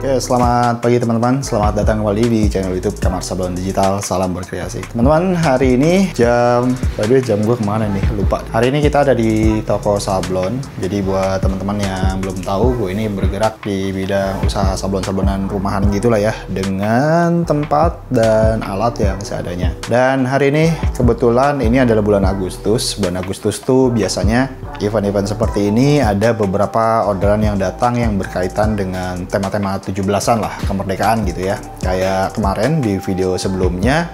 Oke, selamat pagi teman-teman. Selamat datang kembali di channel YouTube Kamar Sablon Digital. Salam berkreasi. Teman-teman, hari ini jam gue kemana nih? Lupa. Hari ini kita ada di toko sablon. Jadi buat teman-teman yang belum tahu, gue ini bergerak di bidang usaha sablon-sablonan rumahan gitulah ya, dengan tempat dan alat yang seadanya. Dan hari ini kebetulan ini adalah bulan Agustus. Bulan Agustus tuh biasanya event-event seperti ini ada beberapa orderan yang datang yang berkaitan dengan tema-tema 17-an lah, kemerdekaan gitu ya. Kayak kemarin di video sebelumnya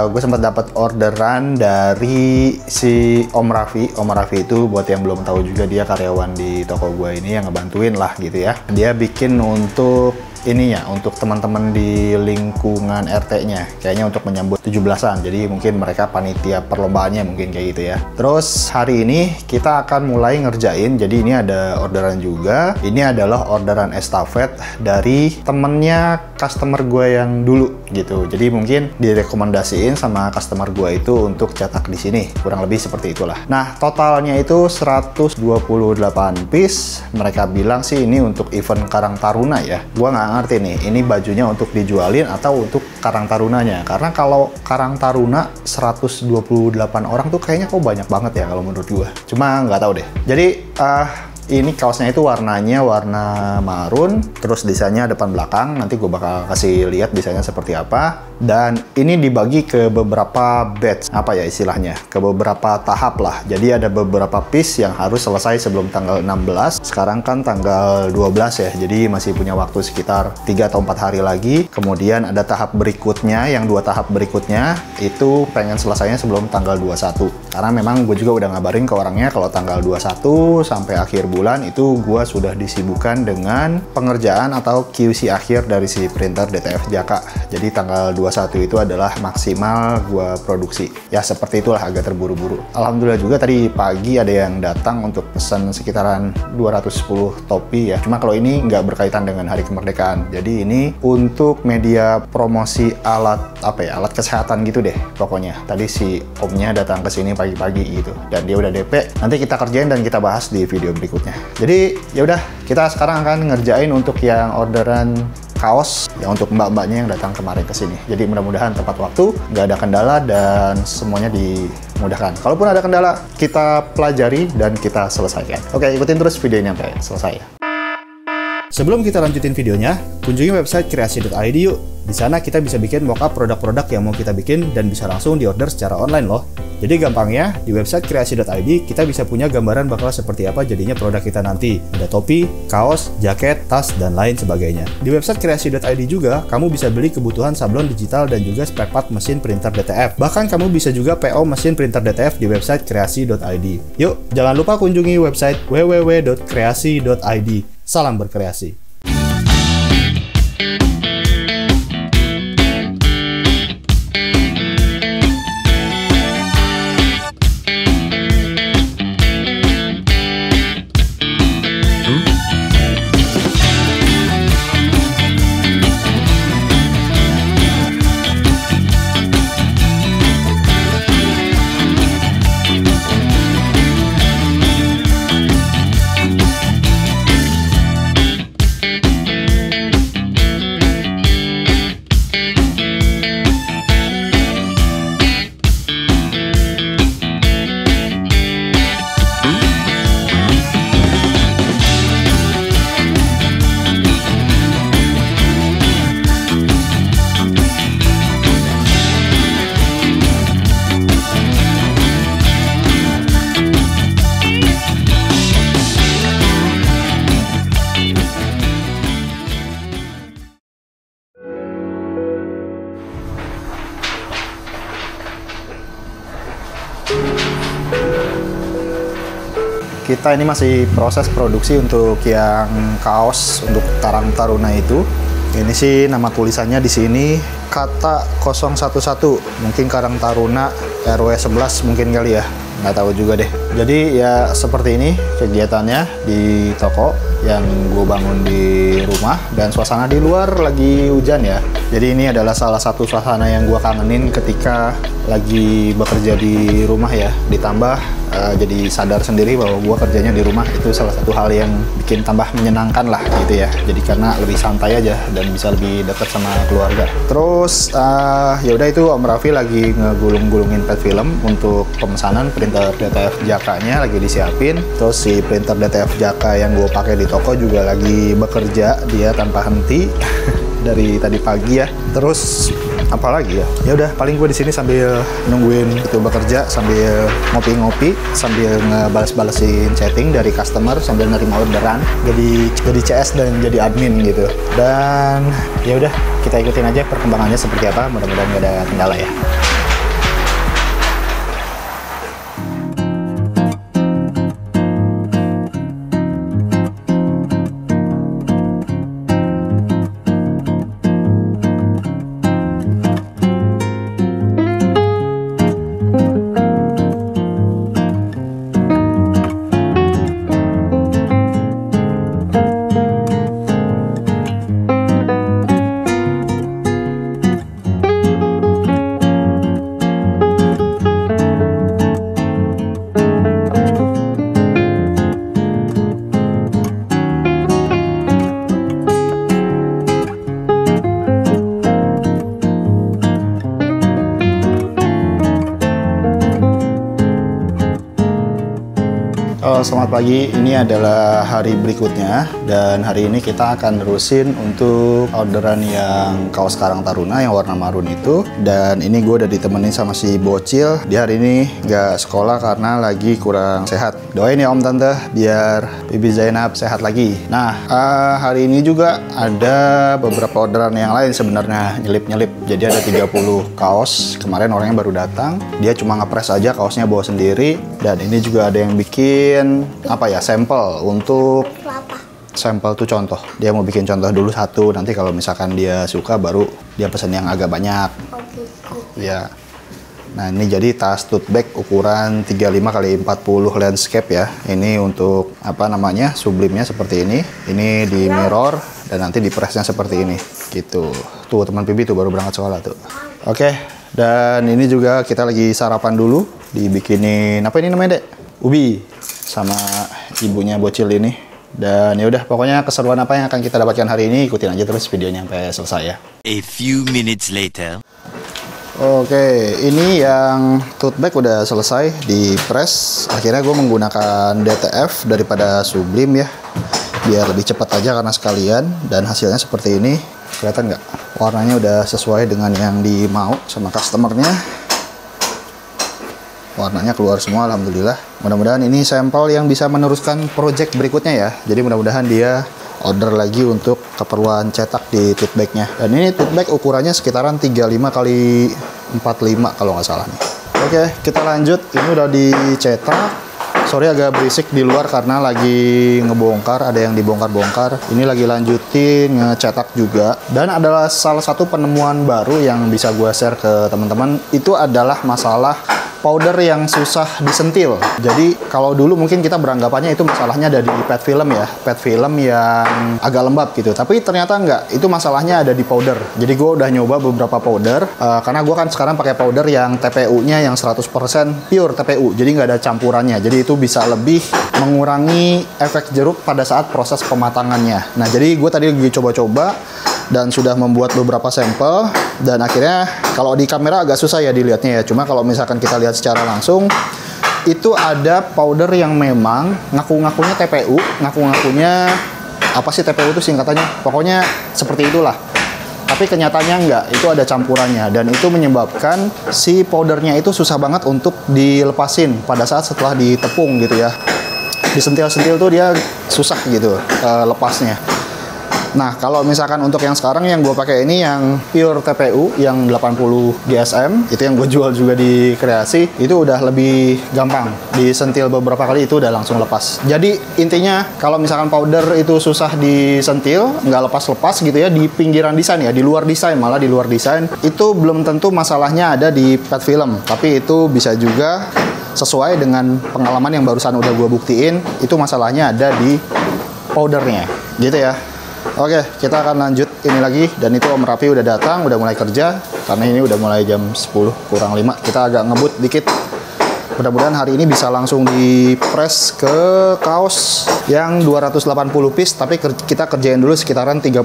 gue sempat dapat orderan dari si Om Raffi. Om Raffi itu buat yang belum tahu juga, dia karyawan di toko gue ini yang ngebantuin lah gitu ya. Dia bikin untuk ininya, untuk teman-teman di lingkungan RT-nya, kayaknya untuk menyambut 17-an. Jadi mungkin mereka panitia perlombaannya mungkin kayak gitu ya. Terus hari ini kita akan mulai ngerjain. Jadi ini ada orderan juga. Ini adalah orderan estafet dari temennya customer gue yang dulu gitu. Jadi mungkin direkomendasiin sama customer gue itu untuk cetak di sini. Kurang lebih seperti itulah. Nah, totalnya itu 128 piece. Mereka bilang sih ini untuk event Karang Taruna ya. Gua nggak ngerti nih, ini bajunya untuk dijualin atau untuk Karang Tarunanya. Karena kalau Karang Taruna 128 orang tuh kayaknya kok banyak banget ya kalau menurut gua. Cuma nggak tahu deh. Jadi ini kaosnya itu warnanya warna marun, terus desainnya depan belakang. Nanti gue bakal kasih lihat desainnya seperti apa. Dan ini dibagi ke beberapa batch, apa ya istilahnya, ke beberapa tahap lah. Jadi ada beberapa piece yang harus selesai sebelum tanggal 16. Sekarang kan tanggal 12 ya, jadi masih punya waktu sekitar 3 atau 4 hari lagi. Kemudian ada tahap berikutnya, yang 2 tahap berikutnya itu pengen selesainya sebelum tanggal 21. Karena memang gue juga udah ngabarin ke orangnya kalau tanggal 21 sampai akhir bulan itu gue sudah disibukkan dengan pengerjaan atau QC akhir dari si printer DTF Jaka. Jadi tanggal 21 itu adalah maksimal gue produksi. Ya seperti itulah, agak terburu-buru. Alhamdulillah juga tadi pagi ada yang datang untuk pesan sekitaran 210 topi ya. Cuma kalau ini nggak berkaitan dengan Hari Kemerdekaan. Jadi ini untuk media promosi alat apa ya, alat kesehatan gitu deh pokoknya. Tadi si omnya datang ke sini pagi-pagi gitu. Dan dia udah DP. Nanti kita kerjain dan kita bahas di video berikutnya. Jadi ya udah, kita sekarang akan ngerjain untuk yang orderan kaos yang untuk mbak-mbaknya yang datang kemarin ke sini. Jadi mudah-mudahan tepat waktu, nggak ada kendala dan semuanya dimudahkan. Kalaupun ada kendala, kita pelajari dan kita selesaikan. Oke, ikutin terus videonya sampai selesai. Sebelum kita lanjutin videonya, kunjungi website kreasi.id yuk. Di sana kita bisa bikin mockup produk-produk yang mau kita bikin dan bisa langsung diorder secara online loh. Jadi gampangnya, di website kreasi.id kita bisa punya gambaran bakal seperti apa jadinya produk kita nanti. Ada topi, kaos, jaket, tas, dan lain sebagainya. Di website kreasi.id juga, kamu bisa beli kebutuhan sablon digital dan juga spare part mesin printer DTF. Bahkan kamu bisa juga PO mesin printer DTF di website kreasi.id. Yuk, jangan lupa kunjungi website www.kreasi.id. Salam berkreasi. Kita ini masih proses produksi untuk yang kaos untuk Karang Taruna itu. Ini sih nama tulisannya di sini kata 011, mungkin Karang Taruna RW 11 mungkin kali ya, nggak tahu juga deh. Jadi ya seperti ini kegiatannya di toko yang gue bangun di rumah, dan suasana di luar lagi hujan ya. Jadi ini adalah salah satu suasana yang gue kangenin ketika lagi bekerja di rumah ya. Ditambah jadi sadar sendiri bahwa gue kerjanya di rumah itu salah satu hal yang bikin tambah menyenangkan lah gitu ya. Jadi karena lebih santai aja dan bisa lebih dekat sama keluarga. Terus ya udah itu Om Raffi lagi ngegulung-gulungin pet film untuk pemesanan printer DTF Jaka-nya lagi disiapin. Terus si printer DTF Jaka yang gue pakai di toko juga lagi bekerja dia tanpa henti dari tadi pagi ya. Terus apalagi ya? Ya udah paling gue di sini sambil nungguin itu bekerja, sambil ngopi-ngopi, sambil ngebales-balesin chatting dari customer, sambil nerima orderan. Jadi CS dan jadi admin gitu. Dan ya udah kita ikutin aja perkembangannya seperti apa. Mudah-mudahan gak ada kendala ya. Selamat pagi, ini adalah hari berikutnya dan hari ini kita akan nerusin untuk orderan yang kaos Karang Taruna yang warna marun itu. Dan ini gue udah ditemenin sama si bocil, dia hari ini gak sekolah karena lagi kurang sehat. Doain ya Om Tante biar Bibi Zainab sehat lagi. Nah hari ini juga ada beberapa orderan yang lain sebenarnya nyelip-nyelip. Jadi ada 30 kaos, kemarin orangnya baru datang, dia cuma ngepres aja kaosnya bawa sendiri. Dan ini juga ada yang bikin apa ya, sampel untuk sampel tuh contoh. Dia mau bikin contoh dulu satu, nanti kalau misalkan dia suka baru dia pesen yang agak banyak. Ya. Nah, ini jadi tas tote bag ukuran 35x40 landscape ya. Ini untuk apa namanya? Sublimnya seperti ini. Ini di mirror dan nanti di presnya seperti ini. Gitu. Tuh teman Bibi tuh baru berangkat sekolah tuh. Oke, dan ini juga kita lagi sarapan dulu. Dibikinin apa ini namanya, Dek? Ubi sama ibunya bocil ini. Dan ya udah pokoknya keseruan apa yang akan kita dapatkan hari ini ikutin aja terus videonya sampai selesai ya. A few minutes later. Oke, ini yang tote bag udah selesai di press. Akhirnya gue menggunakan DTF daripada Sublim ya, biar lebih cepat aja karena sekalian. Dan hasilnya seperti ini, kelihatan nggak? Warnanya udah sesuai dengan yang dimau sama customernya. Warnanya keluar semua, alhamdulillah. Mudah-mudahan ini sampel yang bisa meneruskan project berikutnya ya. Jadi mudah-mudahan dia order lagi untuk keperluan cetak di tote bagnya. Dan ini tote bag ukurannya sekitaran 35x45 kalau nggak salah nih. Oke, kita lanjut. Ini udah dicetak. Sorry agak berisik di luar karena lagi ngebongkar, ada yang dibongkar-bongkar. Ini lagi lanjutin ngecetak juga. Dan adalah salah satu penemuan baru yang bisa gue share ke teman-teman. Itu adalah masalah powder yang susah disentil. Jadi kalau dulu mungkin kita beranggapannya itu masalahnya ada di pet film ya, pet film yang agak lembab gitu. Tapi ternyata enggak, itu masalahnya ada di powder. Jadi gue udah nyoba beberapa powder, karena gue kan sekarang pakai powder yang TPU-nya yang 100% pure TPU, jadi nggak ada campurannya. Jadi itu bisa lebih mengurangi efek jeruk pada saat proses pematangannya. Nah jadi gue tadi lagi coba-coba dan sudah membuat beberapa sampel, dan akhirnya kalau di kamera agak susah ya dilihatnya ya, cuma kalau misalkan kita lihat secara langsung itu ada powder yang memang ngaku-ngakunya TPU, ngaku-ngakunya apa sih TPU itu singkatannya, pokoknya seperti itulah, tapi kenyataannya enggak, itu ada campurannya dan itu menyebabkan si powdernya itu susah banget untuk dilepasin pada saat setelah ditepung gitu ya, disentil-sentil tuh dia susah gitu lepasnya. Nah, kalau misalkan untuk yang sekarang yang gue pakai ini yang pure TPU yang 80 GSM, itu yang gue jual juga di Kreasi, itu udah lebih gampang. Disentil beberapa kali itu udah langsung lepas. Jadi intinya kalau misalkan powder itu susah disentil, nggak lepas-lepas gitu ya, di pinggiran desain ya, di luar desain, malah di luar desain, itu belum tentu masalahnya ada di pet film. Tapi itu bisa juga sesuai dengan pengalaman yang barusan udah gue buktiin, itu masalahnya ada di powdernya, gitu ya. Oke, kita akan lanjut ini lagi, dan itu Om Raffi udah datang, udah mulai kerja karena ini udah mulai jam 10 kurang 5. Kita agak ngebut dikit Mudah-mudahan hari ini bisa langsung di-press ke kaos yang 280 piece, tapi kita kerjain dulu sekitaran 38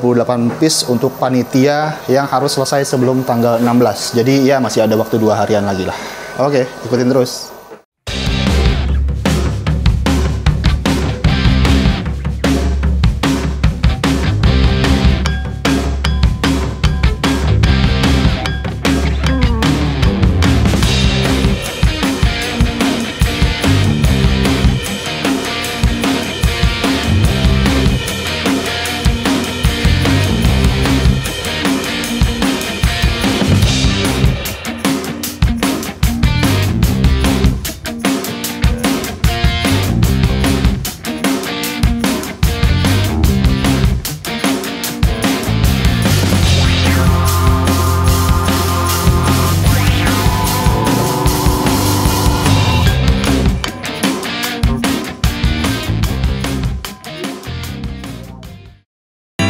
piece untuk panitia yang harus selesai sebelum tanggal 16. Jadi ya masih ada waktu 2 harian lagi lah. Oke, ikutin terus.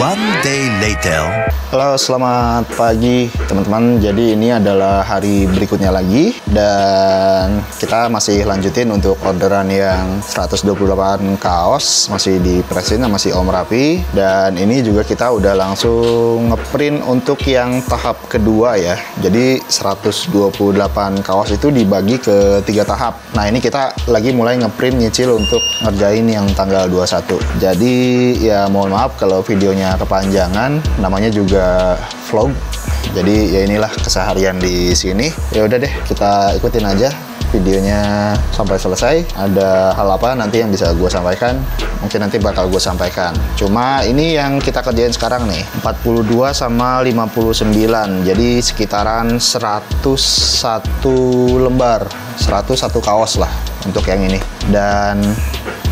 One day later. Halo, selamat pagi teman-teman. Jadi ini adalah hari berikutnya lagi dan kita masih lanjutin untuk orderan yang 128 kaos, masih di pressin sama si Om Rapi. Dan ini juga kita udah langsung ngeprint untuk yang tahap kedua ya. Jadi 128 kaos itu dibagi ke 3 tahap. Nah, ini kita lagi mulai ngeprint nyicil untuk ngerjain yang tanggal 21. Jadi ya mohon maaf kalau videonya kepanjangan, namanya juga vlog. Jadi ya inilah keseharian di sini. Ya udah deh, kita ikutin aja videonya sampai selesai. Ada hal apa nanti yang bisa gue sampaikan, mungkin nanti bakal gue sampaikan. Cuma ini yang kita kerjain sekarang nih 42 sama 59, jadi sekitaran 101 lembar, 101 kaos lah untuk yang ini. Dan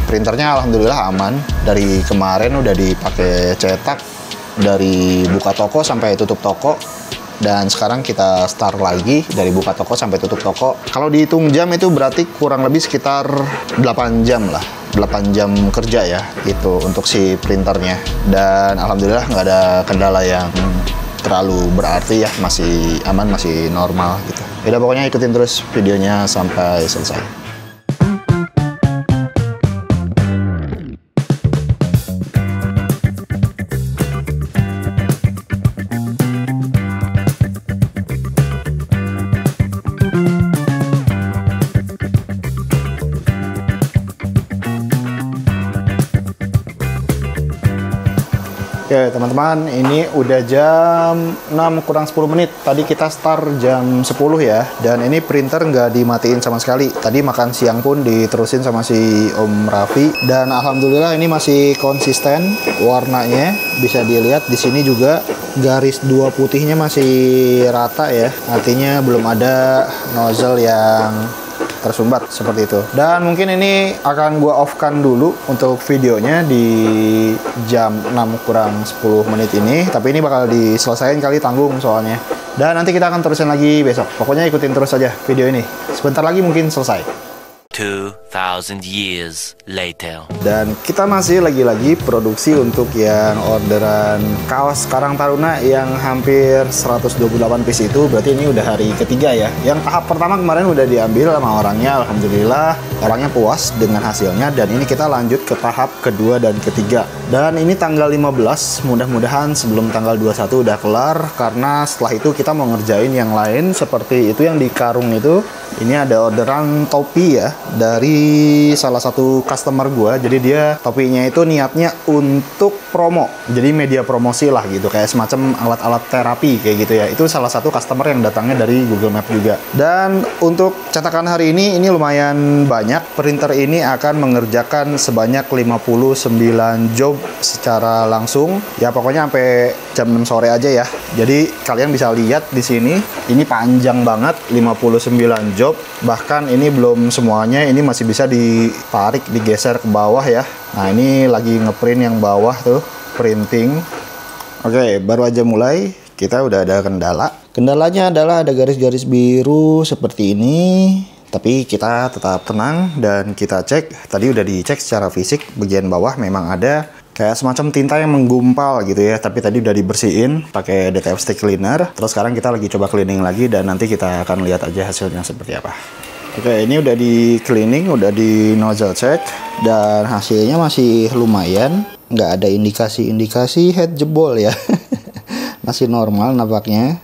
printernya alhamdulillah aman. Dari kemarin udah dipakai cetak dari buka toko sampai tutup toko, dan sekarang kita start lagi dari buka toko sampai tutup toko. Kalau dihitung jam itu berarti kurang lebih sekitar 8 jam lah, 8 jam kerja ya itu untuk si printernya. Dan alhamdulillah nggak ada kendala yang terlalu berarti ya, masih aman, masih normal gitu. Udah pokoknya ikutin terus videonya sampai selesai. Oke teman-teman, ini udah jam 6 kurang 10 menit. Tadi kita start jam 10 ya. Dan ini printer nggak dimatiin sama sekali. Tadi makan siang pun diterusin sama si Om Raffi. Dan alhamdulillah ini masih konsisten warnanya. Bisa dilihat di sini juga garis 2 putihnya masih rata ya. Artinya belum ada nozzle yang tersumbat seperti itu. Dan mungkin ini akan gua off-kan dulu untuk videonya di jam 6 kurang 10 menit ini, tapi ini bakal diselesaikan kali, tanggung soalnya. Dan nanti kita akan terusin lagi besok. Pokoknya ikutin terus aja video ini. Sebentar lagi mungkin selesai. 2000 years later. Dan kita masih lagi-lagi produksi untuk yang orderan kaos Karang Taruna yang hampir 128 piece itu. Berarti ini udah hari ketiga ya. Yang tahap pertama kemarin udah diambil sama orangnya, alhamdulillah orangnya puas dengan hasilnya. Dan ini kita lanjut ke tahap kedua dan ketiga. Dan ini tanggal 15, mudah-mudahan sebelum tanggal 21 udah kelar, karena setelah itu kita mau ngerjain yang lain seperti itu yang di karung itu. Ini ada orderan topi ya dari salah satu customer gua. Jadi dia topinya itu niatnya untuk promo, jadi media promosi lah gitu, kayak semacam alat-alat terapi kayak gitu ya. Itu salah satu customer yang datangnya dari Google Map juga. Dan untuk cetakan hari ini lumayan banyak. Printer ini akan mengerjakan sebanyak 59 job secara langsung ya, pokoknya sampai jam 6 sore aja ya. Jadi kalian bisa lihat di sini, ini panjang banget, 59 job. Bahkan ini belum semuanya, ini masih bisa ditarik, digeser ke bawah ya. Nah ini lagi ngeprint yang bawah tuh, printing. Oke, baru aja mulai, kita udah ada kendala. Kendalanya adalah ada garis-garis biru seperti ini. Tapi kita tetap tenang dan kita cek. Tadi udah dicek secara fisik, bagian bawah memang ada kayak semacam tinta yang menggumpal gitu ya. Tapi tadi udah dibersihin pakai DTF stick cleaner. Terus sekarang kita lagi coba cleaning lagi dan nanti kita akan lihat aja hasilnya seperti apa. Oke, ini udah di cleaning, udah di nozzle check, dan hasilnya masih lumayan. Nggak ada indikasi-indikasi head jebol ya. Masih normal nampaknya.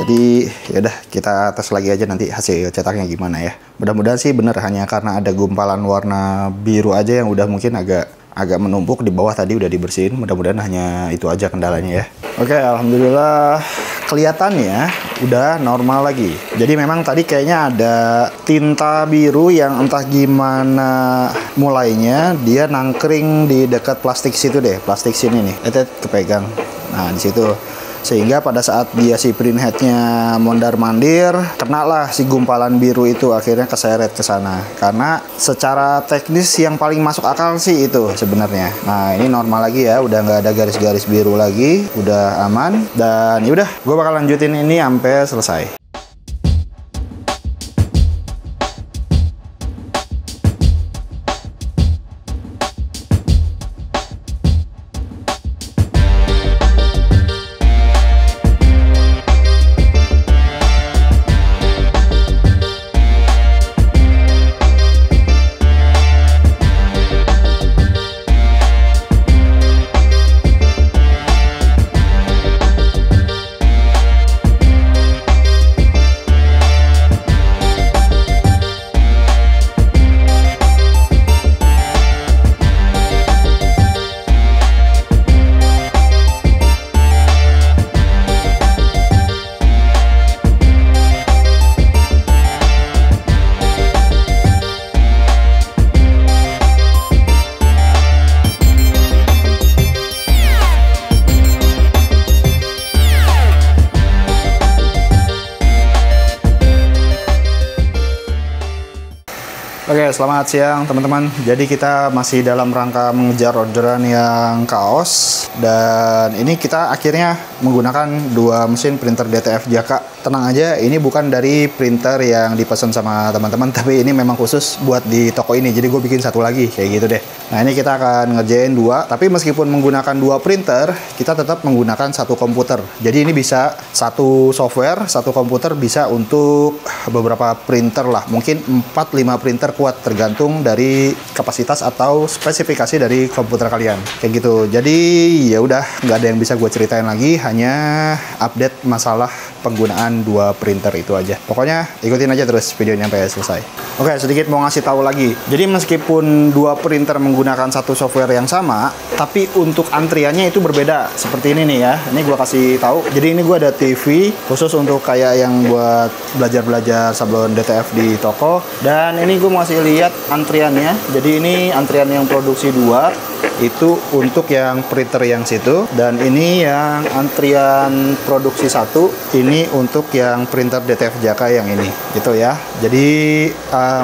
Jadi yaudah kita tes lagi aja nanti hasil cetaknya gimana ya. Mudah-mudahan sih bener, hanya karena ada gumpalan warna biru aja yang udah mungkin agak menumpuk di bawah tadi udah dibersihin. Mudah-mudahan hanya itu aja kendalanya ya. Oke, alhamdulillah kelihatannya udah normal lagi. Jadi memang tadi kayaknya ada tinta biru yang entah gimana mulainya dia nangkring di dekat plastik situ deh, plastik sini nih. Itu kepegang. Nah, di situ. Sehingga pada saat dia si print headnya mondar-mandir, kenalah si gumpalan biru itu akhirnya keseret ke sana. Karena secara teknis yang paling masuk akal sih itu sebenarnya. Nah, ini normal lagi ya, udah nggak ada garis-garis biru lagi, udah aman. Dan yaudah, gue bakal lanjutin ini sampai selesai. Oke, selamat siang teman-teman. Jadi kita masih dalam rangka mengejar orderan yang kaos. Dan ini kita akhirnya menggunakan dua mesin printer DTF Jaka. Tenang aja, ini bukan dari printer yang dipesan sama teman-teman, tapi ini memang khusus buat di toko ini. Jadi gue bikin satu lagi, kayak gitu deh. Nah, ini kita akan ngerjain dua. Tapi meskipun menggunakan dua printer, kita tetap menggunakan satu komputer. Jadi ini bisa satu software, satu komputer bisa untuk beberapa printer lah. Mungkin 4-5 printer kuat, tergantung dari kapasitas atau spesifikasi dari komputer kalian, kayak gitu. Jadi ya udah, nggak ada yang bisa gue ceritain lagi, hanya update masalah penggunaan dua printer itu aja. Pokoknya ikutin aja terus videonya sampai selesai. Oke, sedikit mau ngasih tahu lagi. Jadi meskipun dua printer menggunakan satu software yang sama, tapi untuk antriannya itu berbeda. Seperti ini nih ya. Ini gue kasih tahu. Jadi ini gue ada TV khusus untuk kayak yang buat belajar sablon DTF di toko. Dan ini gue mau kasih lihat antriannya. Jadi ini antrian yang produksi 2 itu untuk yang printer yang situ, dan ini yang antrian produksi 1 ini untuk yang printer DTF Jaka yang ini gitu ya. Jadi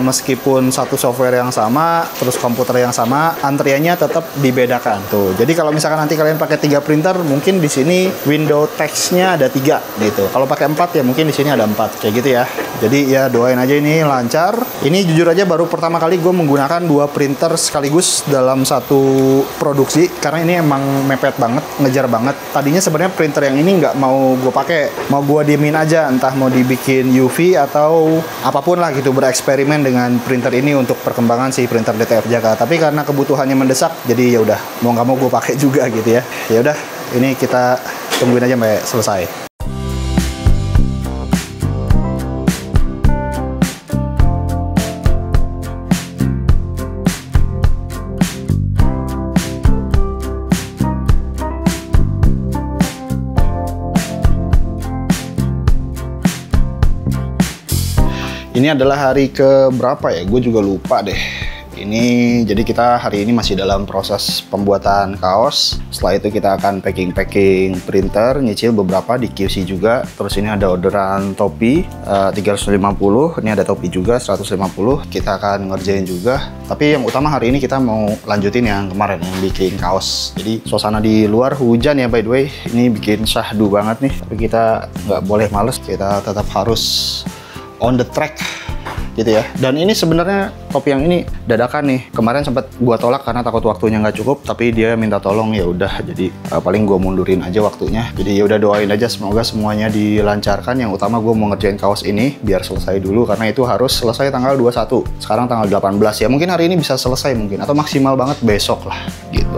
meskipun satu software yang sama, terus komputer yang sama, antriannya tetap dibedakan tuh. Jadi kalau misalkan nanti kalian pakai 3 printer, mungkin di sini window text-nya ada 3 gitu. Kalau pakai 4 ya mungkin di sini ada 4 kayak gitu ya. Jadi ya doain aja ini lancar. Ini jujur aja baru pertama kali gue menggunakan 2 printer sekaligus dalam satu produksi, karena ini emang mepet banget, ngejar banget. Tadinya sebenarnya printer yang ini nggak mau gue pakai, mau gue diemin aja, entah mau dibikin UV atau apapun lah gitu, bereksperimen dengan printer ini untuk perkembangan si printer DTF Jaka. Tapi karena kebutuhannya mendesak, jadi ya udah mau nggak mau gue pakai juga gitu ya. Ya udah, ini kita tungguin aja sampai selesai. Ini adalah hari ke berapa ya? Gue juga lupa deh. Ini jadi kita hari ini masih dalam proses pembuatan kaos. Setelah itu kita akan packing printer, nyicil beberapa di QC juga. Terus ini ada orderan topi 350. Ini ada topi juga 150. Kita akan ngerjain juga. Tapi yang utama hari ini kita mau lanjutin yang kemarin yang bikin kaos. Jadi suasana di luar hujan ya by the way. Ini bikin syahdu banget nih. Tapi kita nggak boleh males. Kita tetap harus on the track gitu ya. Dan ini sebenarnya topi yang ini dadakan nih. Kemarin sempat gua tolak karena takut waktunya nggak cukup, tapi dia minta tolong, ya udah. Jadi paling gua mundurin aja waktunya. Jadi ya udah, doain aja semoga semuanya dilancarkan. Yang utama gua mau ngerjain kaos ini biar selesai dulu karena itu harus selesai tanggal 21. Sekarang tanggal 18 ya. Mungkin hari ini bisa selesai mungkin, atau maksimal banget besok lah gitu.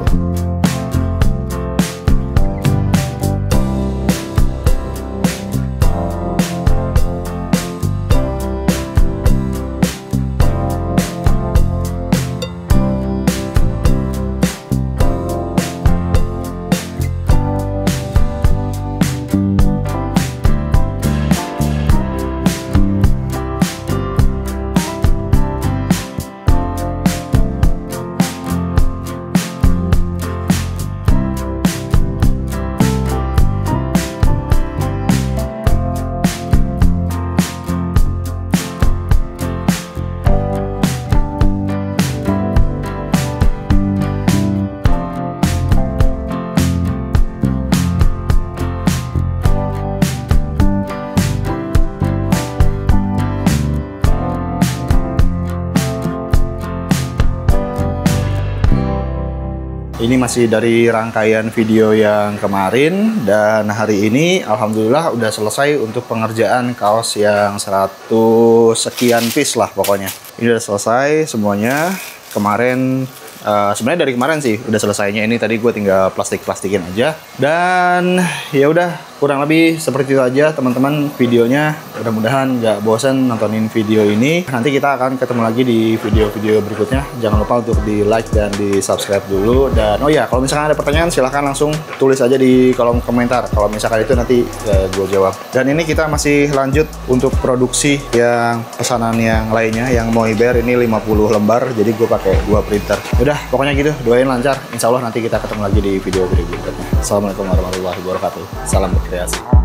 Ini masih dari rangkaian video yang kemarin, dan hari ini alhamdulillah udah selesai untuk pengerjaan kaos yang 100 sekian piece lah pokoknya. Ini udah selesai semuanya. Kemarin sebenarnya dari kemarin sih udah selesainya, ini tadi gue tinggal plastikin aja. Dan ya udah, kurang lebih seperti itu aja teman-teman videonya. Mudah-mudahan nggak bosan nontonin video ini. Nanti kita akan ketemu lagi di video-video berikutnya. Jangan lupa untuk di like dan di subscribe dulu. Dan oh ya, kalau misalkan ada pertanyaan silahkan langsung tulis aja di kolom komentar. Kalau misalkan itu nanti gue jawab. Dan ini kita masih lanjut untuk produksi yang pesanan yang lainnya, yang Mohiber ini 50 lembar. Jadi gue pakai 2 printer. Udah, pokoknya gitu. Doain lancar. Insya Allah nanti kita ketemu lagi di video berikutnya. Assalamualaikum warahmatullahi wabarakatuh. Salam berkreasi.